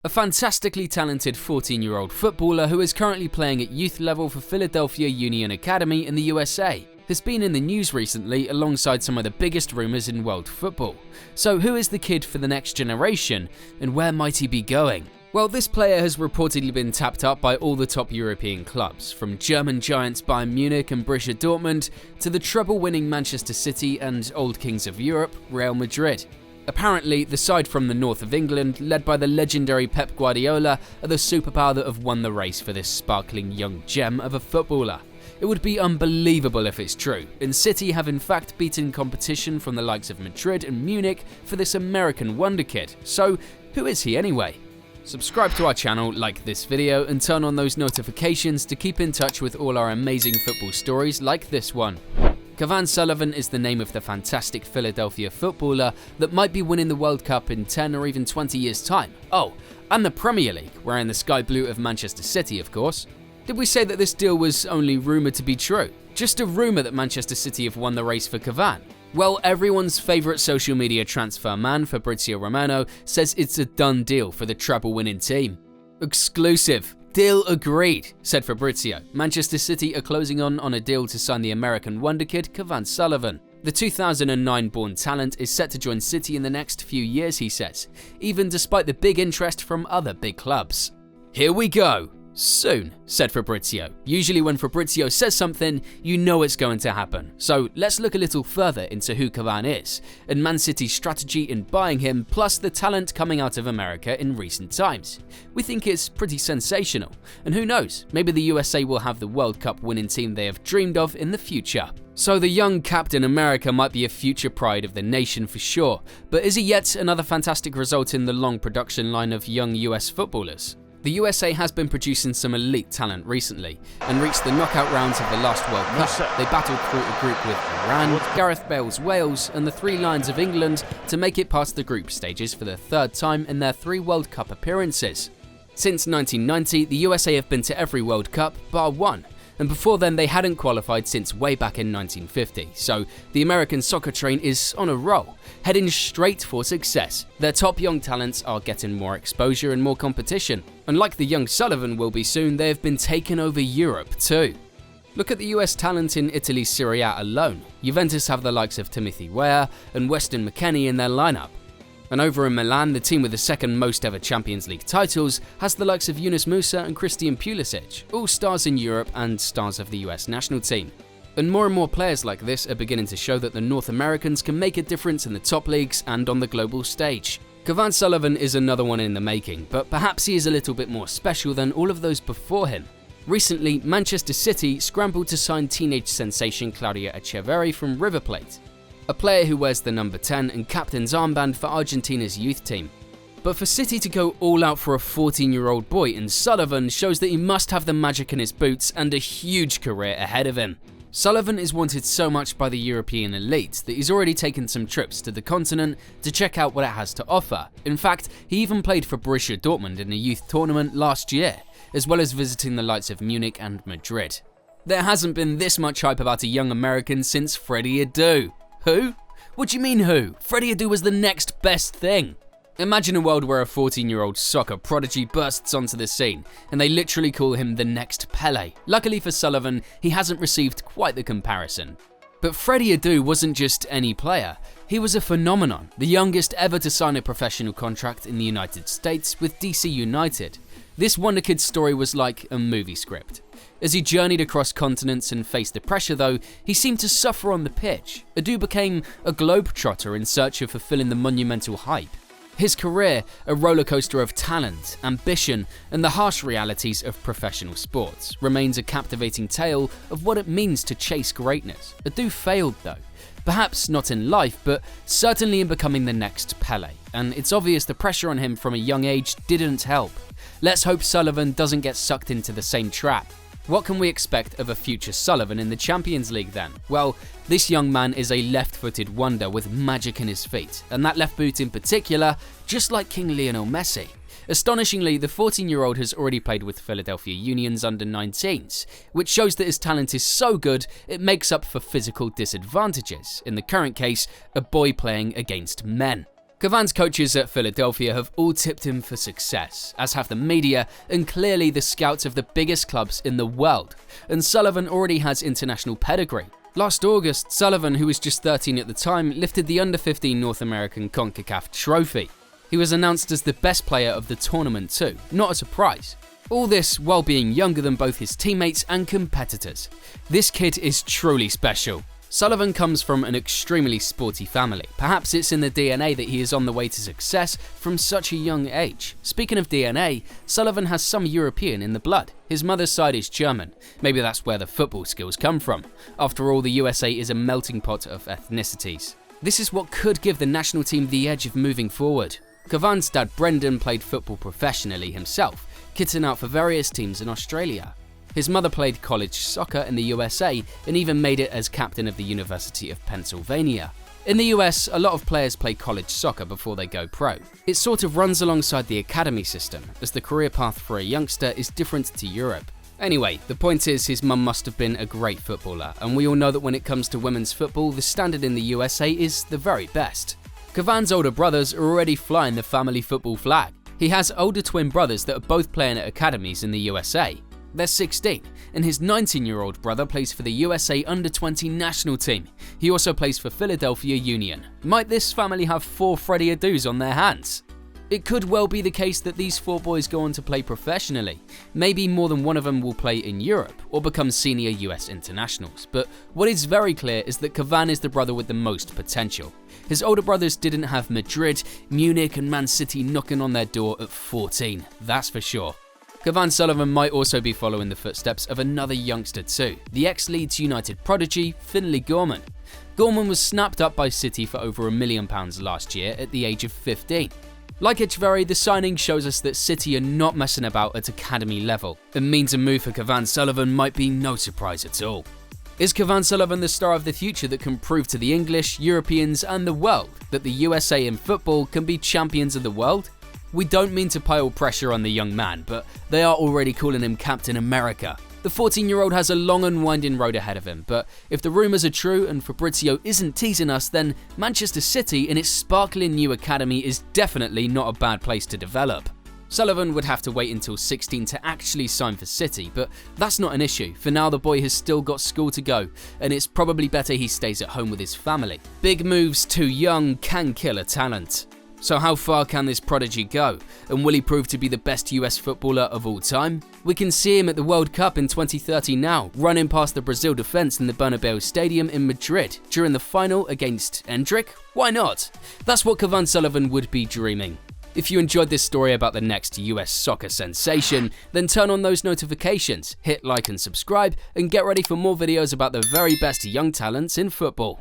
A fantastically talented 14-year-old footballer who is currently playing at youth level for Philadelphia Union Academy in the USA has been in the news recently alongside some of the biggest rumours in world football. So who is the kid for the next generation and where might he be going? Well, this player has reportedly been tapped up by all the top European clubs, from German giants Bayern Munich and Borussia Dortmund to the treble-winning Manchester City and old kings of Europe, Real Madrid. Apparently, the side from the north of England, led by the legendary Pep Guardiola, are the superpower that have won the race for this sparkling young gem of a footballer. It would be unbelievable if it's true, and City have in fact beaten competition from the likes of Madrid and Munich for this American wonderkid. So, who is he anyway? Subscribe to our channel, like this video, and turn on those notifications to keep in touch with all our amazing football stories like this one. CAVAN Sullivan is the name of the fantastic Philadelphia footballer that might be winning the World Cup in 10 or even 20 years' time. Oh, and the Premier League, wearing the sky blue of Manchester City, of course. Did we say that this deal was only rumoured to be true? Just a rumour that Manchester City have won the race for CAVAN? Well, everyone's favourite social media transfer man, Fabrizio Romano, says it's a done deal for the treble-winning team. Exclusive. Deal agreed, said Fabrizio. Manchester City are closing on a deal to sign the American wonderkid CAVAN Sullivan. The 2009-born talent is set to join City in the next few years, he says, even despite the big interest from other big clubs. Here we go. Soon, said Fabrizio. Usually when Fabrizio says something, you know it's going to happen. So let's look a little further into who CAVAN is, and Man City's strategy in buying him, plus the talent coming out of America in recent times. We think it's pretty sensational, and who knows, maybe the USA will have the World Cup winning team they have dreamed of in the future. So the young Captain America might be a future pride of the nation for sure, but is he yet another fantastic result in the long production line of young US footballers? The USA has been producing some elite talent recently and reached the knockout rounds of the last World Cup. They battled through a group with Iran, Gareth Bale's Wales and the Three Lions of England to make it past the group stages for the third time in their 3 World Cup appearances. Since 1990, the USA have been to every World Cup bar one, and before then they hadn't qualified since way back in 1950, so the American soccer train is on a roll, heading straight for success. Their top young talents are getting more exposure and more competition, and like the young Sullivan will be soon, they have been taking over Europe too. Look at the US talent in Italy's Serie A alone. Juventus have the likes of Timothy Weah and Weston McKennie in their lineup. And over in Milan, the team with the second most ever Champions League titles has the likes of Yunus Musa and Christian Pulisic, all stars in Europe and stars of the US national team. And more players like this are beginning to show that the North Americans can make a difference in the top leagues and on the global stage. CAVAN Sullivan is another one in the making, but perhaps he is a little bit more special than all of those before him. Recently, Manchester City scrambled to sign teenage sensation Claudio Echeverri from River Plate, a player who wears the number 10 and captain's armband for Argentina's youth team. But for City to go all out for a 14-year-old boy in Sullivan shows that he must have the magic in his boots and a huge career ahead of him. Sullivan is wanted so much by the European elite that he's already taken some trips to the continent to check out what it has to offer. In fact, he even played for Borussia Dortmund in a youth tournament last year, as well as visiting the likes of Munich and Madrid. There hasn't been this much hype about a young American since Freddie Adu. Who? What do you mean who? Freddie Adu was the next best thing. Imagine a world where a 14-year-old soccer prodigy bursts onto the scene, and they literally call him the next Pele. Luckily for Sullivan, he hasn't received quite the comparison. But Freddie Adu wasn't just any player, he was a phenomenon, the youngest ever to sign a professional contract in the United States with DC United. This wonderkid story was like a movie script. As he journeyed across continents and faced the pressure though, he seemed to suffer on the pitch. Adu became a globetrotter in search of fulfilling the monumental hype. His career, a rollercoaster of talent, ambition, and the harsh realities of professional sports, remains a captivating tale of what it means to chase greatness. Adu failed though. Perhaps not in life, but certainly in becoming the next Pele, and it's obvious the pressure on him from a young age didn't help. Let's hope Sullivan doesn't get sucked into the same trap. What can we expect of a future Sullivan in the Champions League then? Well, this young man is a left-footed wonder with magic in his feet, and that left boot in particular, just like King Lionel Messi. Astonishingly, the 14-year-old has already played with Philadelphia Union's under-19s, which shows that his talent is so good it makes up for physical disadvantages, in the current case, a boy playing against men. CAVAN's coaches at Philadelphia have all tipped him for success, as have the media and clearly the scouts of the biggest clubs in the world, and Sullivan already has international pedigree. Last August, Sullivan, who was just 13 at the time, lifted the Under-15 North American CONCACAF trophy. He was announced as the best player of the tournament too, not a surprise. All this while being younger than both his teammates and competitors. This kid is truly special. Sullivan comes from an extremely sporty family. Perhaps it's in the DNA that he is on the way to success from such a young age. Speaking of DNA, Sullivan has some European in the blood. His mother's side is German. Maybe that's where the football skills come from. After all, the USA is a melting pot of ethnicities. This is what could give the national team the edge of moving forward. CAVAN's dad Brendan played football professionally himself, kitting out for various teams in Australia. His mother played college soccer in the USA and even made it as captain of the University of Pennsylvania. In the US, a lot of players play college soccer before they go pro. It sort of runs alongside the academy system, as the career path for a youngster is different to Europe. Anyway, the point is his mum must have been a great footballer, and we all know that when it comes to women's football, the standard in the USA is the very best. CAVAN's older brothers are already flying the family football flag. He has older twin brothers that are both playing at academies in the USA. They're 16, and his 19-year-old brother plays for the USA Under-20 national team. He also plays for Philadelphia Union. Might this family have 4 Freddie Adus on their hands? It could well be the case that these 4 boys go on to play professionally. Maybe more than one of them will play in Europe or become senior US internationals, but what is very clear is that CAVAN is the brother with the most potential. His older brothers didn't have Madrid, Munich and Man City knocking on their door at 14, that's for sure. CAVAN Sullivan might also be following the footsteps of another youngster too, the ex-Leeds United prodigy Finlay Gorman. Gorman was snapped up by City for over £1 million last year at the age of 15. Like Echeverry, the signing shows us that City are not messing about at academy level, and means a move for CAVAN Sullivan might be no surprise at all. Is CAVAN Sullivan the star of the future that can prove to the English, Europeans and the world that the USA in football can be champions of the world? We don't mean to pile pressure on the young man, but they are already calling him Captain America. The 14-year-old has a long and winding road ahead of him, but if the rumours are true and Fabrizio isn't teasing us, then Manchester City in its sparkling new academy is definitely not a bad place to develop. Sullivan would have to wait until 16 to actually sign for City, but that's not an issue. For now, the boy has still got school to go, and it's probably better he stays at home with his family. Big moves too young can kill a talent. So how far can this prodigy go, and will he prove to be the best US footballer of all time? We can see him at the World Cup in 2030 now, running past the Brazil defence in the Bernabeu Stadium in Madrid during the final against Endrick? Why not? That's what CAVAN Sullivan would be dreaming. If you enjoyed this story about the next US soccer sensation, then turn on those notifications, hit like and subscribe, and get ready for more videos about the very best young talents in football.